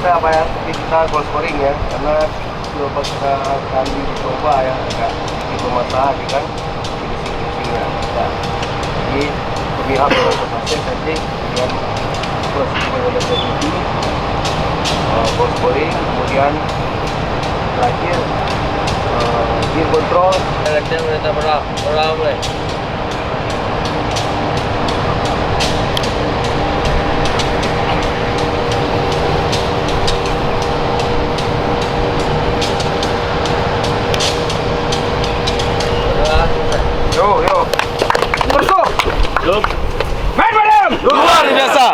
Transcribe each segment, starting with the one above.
kita goal scoring ya, karena beberapa kali coba ya agak sedikit bermasalah kan finishingnya. Nah, jadi pihak berhasil nanti dengan proses menghadapi goal scoring, kemudian terakhir game control. Election kita berapa boleh? Yo. Berso. Yup. Main madam. Luar biasa.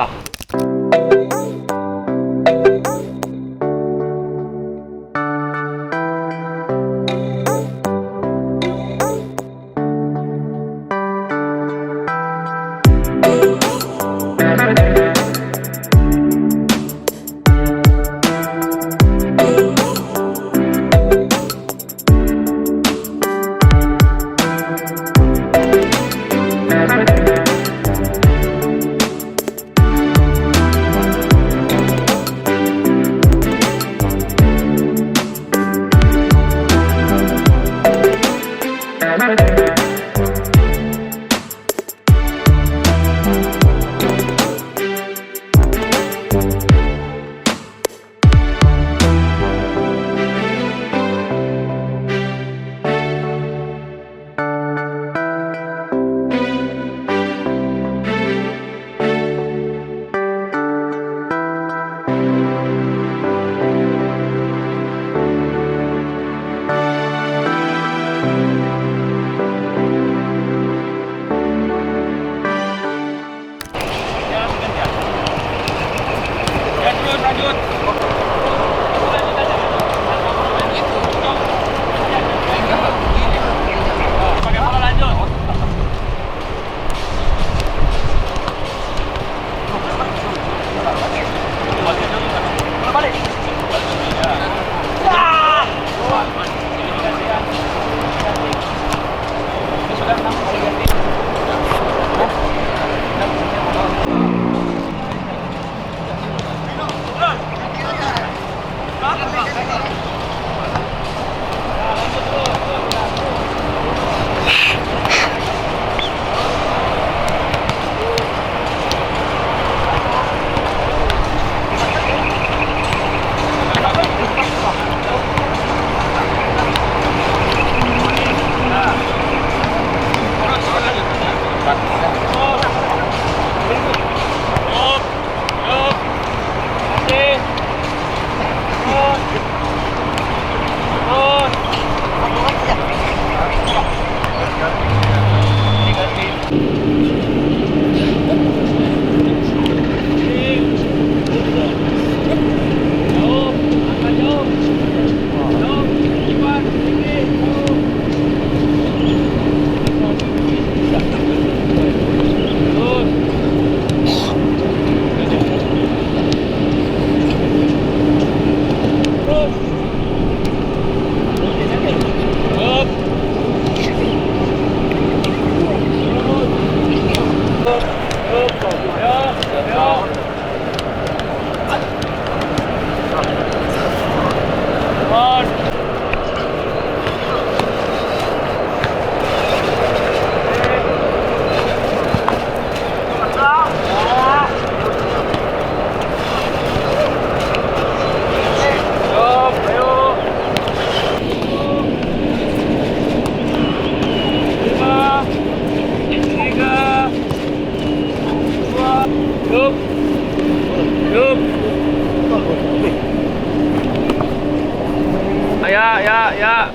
Ya.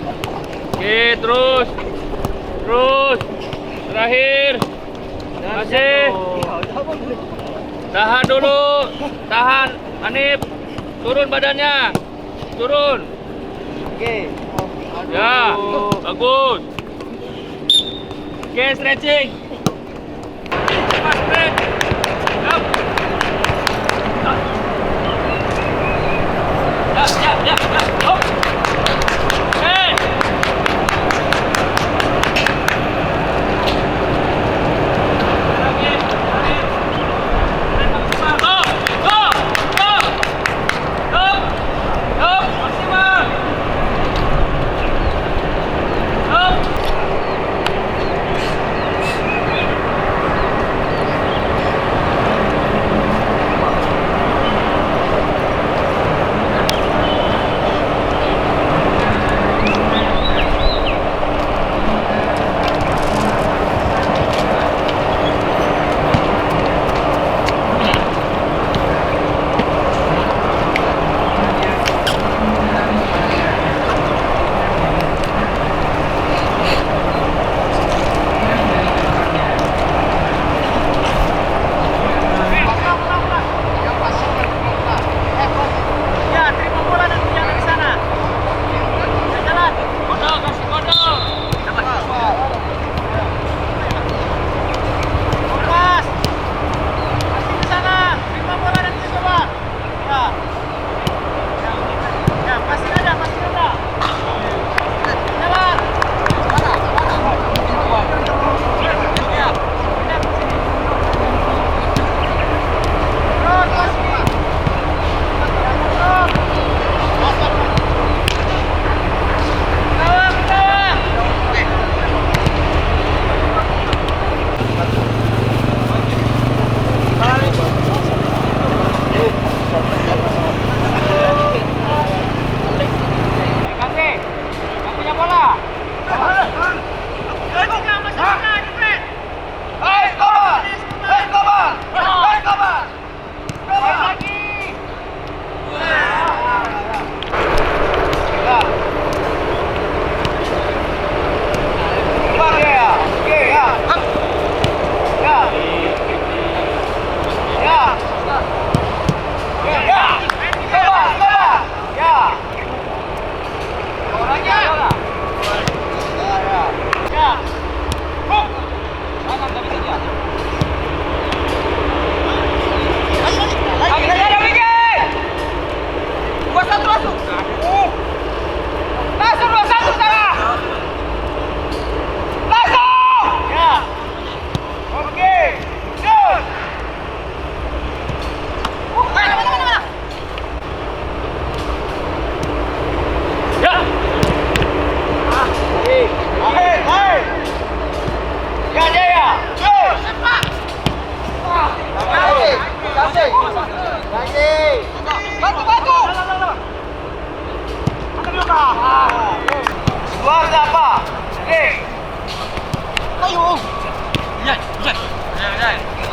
Oke, terus. Terakhir. Masih. Tahan dulu. Tahan, Hanif. Turun badannya. Turun. Oke. Ya, bagus. Oke, stretching. Stretch. Up. Ya. Hop. Go!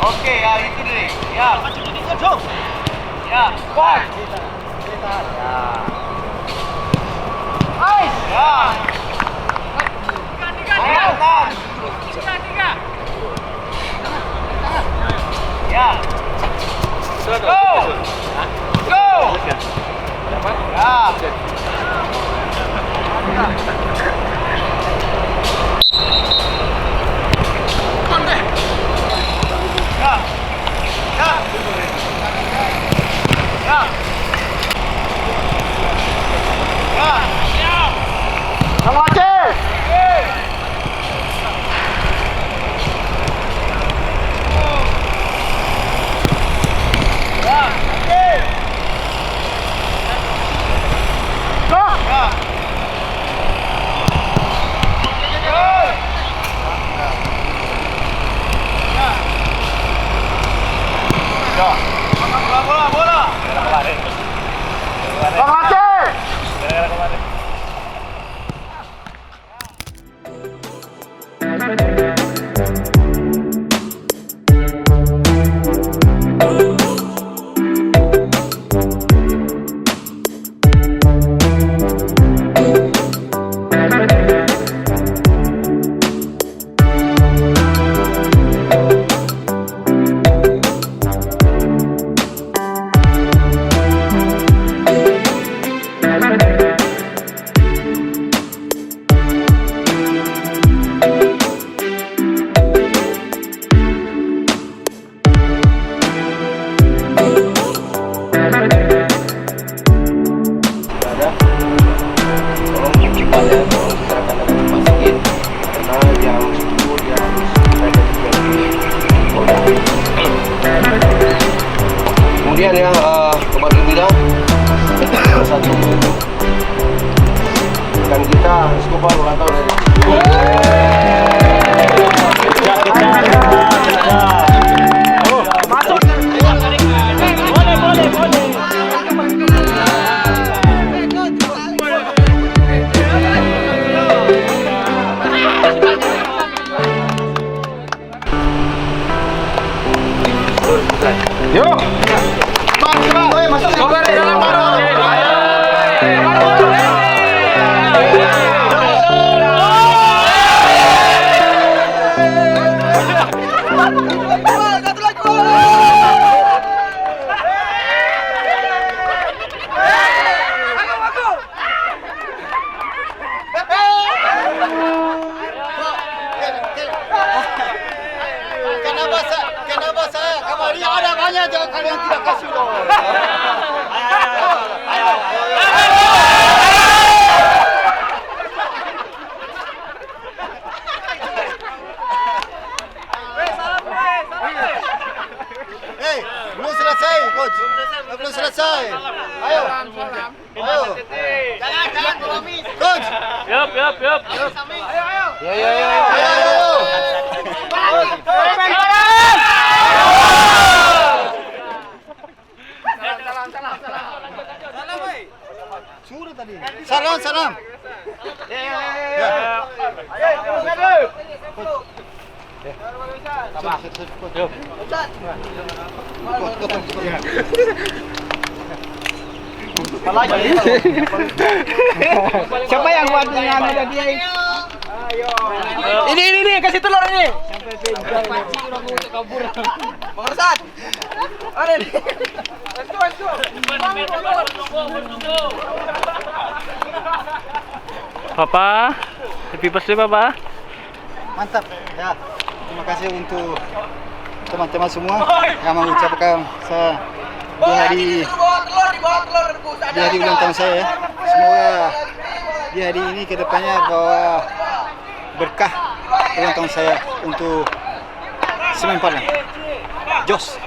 Oke, ya itu nih. Ya. Ya. Wah. Ya. Nice. Ya. Tiga. Ya. Go. Go. Ya. Bola. Bang Aceh. Kemudian ya kembali bilang satu dan kita Escobar ulang tahun dari masuk boleh yuk masuk Escobar di dalam Kenapa saya kemarin ada banyak jangan kalian tidak kasih loh. Hei, belum selesai, coach. Belum selesai. Ayo. Jangan komis. Coach. Yup. Ayo. Salam. Siapa yang buat dengan ada dia? Ini kasih telur ini. Barusan. Ada nih. Let's go. Papa, happy birthday Papa. Mantap. Ya. Terima kasih untuk teman-teman semua yang mengucapkan saya di hari ulang tahun saya. Semoga di hari ini kedepannya bawa berkah ulang tahun saya untuk Semen Padang. Jos.